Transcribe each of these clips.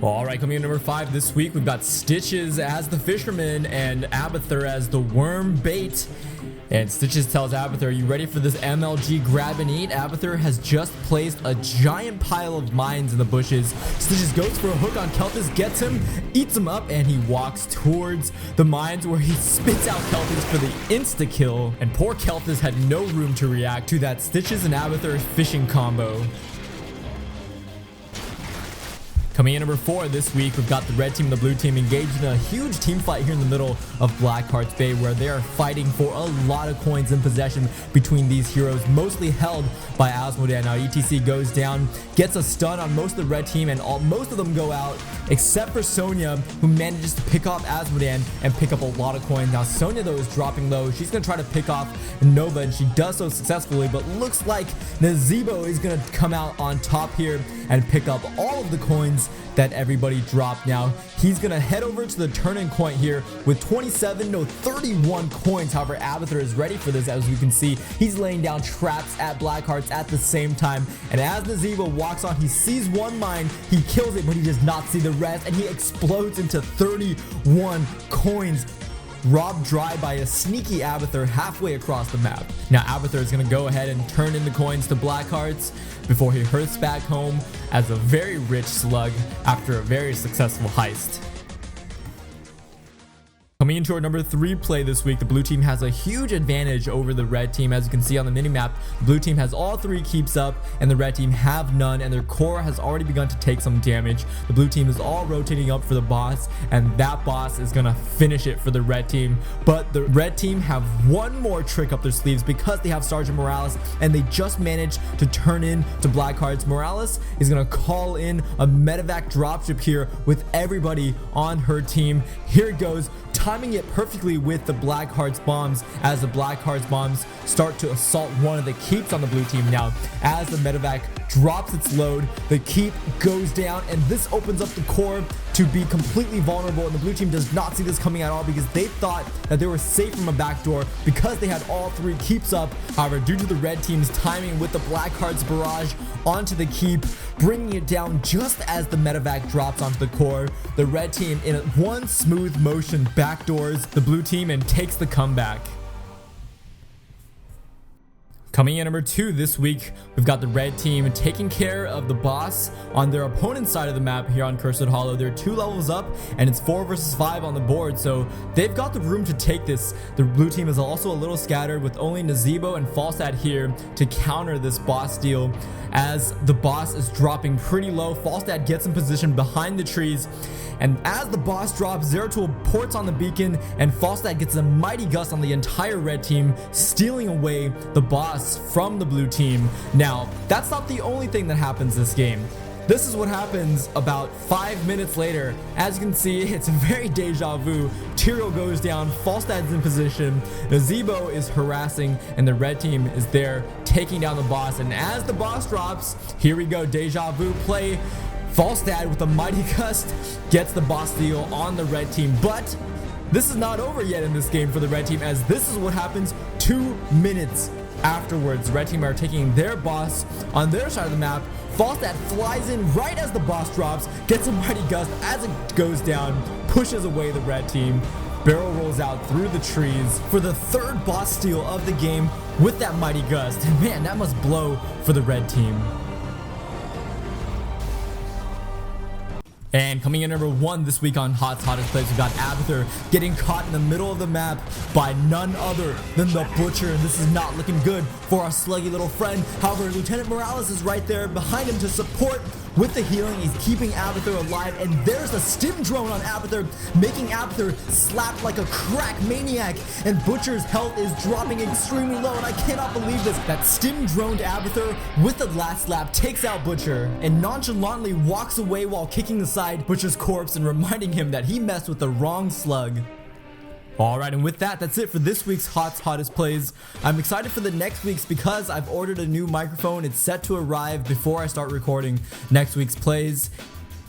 All right, coming in number 5 this week, we've got Stitches as the fisherman and Abathur as the worm bait. And Stitches tells Abathur, "Are you ready for this MLG grab and eat?" Abathur has just placed a giant pile of mines in the bushes. Stitches goes for a hook on Kelthis, gets him, eats him up, and he walks towards the mines where he spits out Kelthis for the insta-kill. And poor Kelthis had no room to react to that Stitches and Abathur fishing combo. Coming in number 4 this week, we've got the red team and the blue team engaged in a huge team fight here in the middle of Blackheart's Bay, where they are fighting for a lot of coins in possession between these heroes, mostly held by Asmodean. Now ETC goes down, gets a stun on most of the red team, and most of them go out, except for Sonya, who manages to pick off Asmodean and pick up a lot of coins. Now Sonya, though, is dropping low. She's going to try to pick off Nova, and she does so successfully, but looks like Nazebo is going to come out on top here and pick up all of the coins that everybody dropped. Now he's gonna head over to the turning point here with 31 coins. However, Abathur is ready for this. As we can see, he's laying down traps at Blackhearts at the same time, and as Nazebo walks on, he sees one mine, he kills it, but he does not see the rest, and he explodes into 31 coins, robbed dry by a sneaky Abathur halfway across the map. Now Abathur is going to go ahead and turn in the coins to Blackhearts before he hurts back home as a very rich slug after a very successful heist. Coming into our number 3 play this week, the blue team has a huge advantage over the red team. As you can see on the minimap, the blue team has all 3 keeps up and the red team have none, and their core has already begun to take some damage. The blue team is all rotating up for the boss, and that boss is gonna finish it for the red team. But the red team have one more trick up their sleeves because they have Sergeant Morales, and they just managed to turn in to Blackhearts. Morales is gonna call in a Medevac dropship here with everybody on her team. Here it goes, timing it perfectly with the Blackhearts bombs as the Blackhearts bombs start to assault one of the keeps on the blue team. Now as the Medevac drops its load, the keep goes down, and this opens up the core to be completely vulnerable, and the blue team does not see this coming at all because they thought that they were safe from a backdoor because they had all 3 keeps up. However, due to the red team's timing with the Blackhearts barrage onto the keep, bringing it down just as the Medevac drops onto the core, the red team in one smooth motion backdoors the blue team and takes the comeback. Coming in number 2 this week, we've got the red team taking care of the boss on their opponent's side of the map here on Cursed Hollow. They're 2 levels up, and it's 4 versus 5 on the board, so they've got the room to take this. The blue team is also a little scattered with only Nazebo and Falstad here to counter this boss deal. As the boss is dropping pretty low, Falstad gets in position behind the trees, and as the boss drops, Zeratul ports on the beacon, and Falstad gets a mighty gust on the entire red team, stealing away the boss from the blue team. Now, that's not the only thing that happens this game. This is what happens about 5 minutes later. As you can see, it's a very deja vu. Tyrael goes down, Falstad's in position, Nazebo is harassing, and the red team is there taking down the boss. And as the boss drops, here we go, deja vu play. Falstad with a mighty gust gets the boss steal on the red team, but this is not over yet in this game for the red team, as this is what happens 2 minutes afterwards. Red team are taking their boss on their side of the map. Falstad flies in right as the boss drops, gets a mighty gust as it goes down, pushes away the red team. Barrel rolls out through the trees for the 3rd boss steal of the game with that mighty gust. And man, that must blow for the red team. And coming in number 1 this week on Hottest Plays, we got Abathur getting caught in the middle of the map by none other than the Butcher, and this is not looking good for our sluggy little friend. However, Lieutenant Morales is right there behind him to support with the healing. He's keeping Abathur alive, and there's a stim drone on Abathur, making Abathur slap like a crack maniac, and Butcher's health is dropping extremely low, and I cannot believe this. That stim droned Abathur with the last slap takes out Butcher and nonchalantly walks away while kicking aside Butcher's corpse and reminding him that he messed with the wrong slug. Alright, and with that, that's it for this week's Hottest Plays. I'm excited for the next week's because I've ordered a new microphone. It's set to arrive before I start recording next week's plays.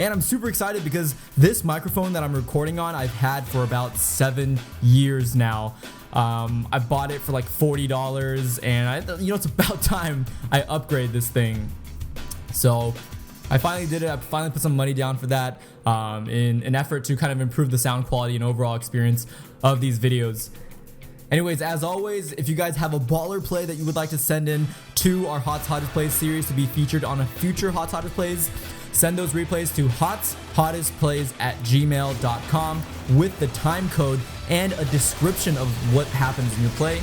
And I'm super excited because this microphone that I'm recording on, I've had for about 7 years now. I bought it for like $40, and it's about time I upgrade this thing. So I finally did it. I finally put some money down for that in an effort to kind of improve the sound quality and overall experience of these videos. Anyways, as always, if you guys have a baller play that you would like to send in to our Hottest Plays series to be featured on a future Hottest Plays, send those replays to hotshottestplays@gmail.com with the time code and a description of what happens in your play.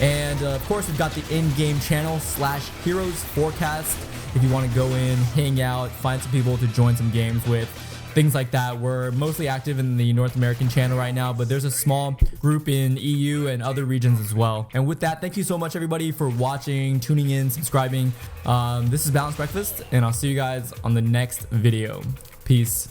And of course, we've got the in-game channel /HeroesForecast if you want to go in, hang out, find some people to join some games with. Things like that. We're mostly active in the North American channel right now, but there's a small group in EU and other regions as well. And with that, thank you so much everybody for watching, tuning in, subscribing. This is BalncdBrkfst, and I'll see you guys on the next video. Peace.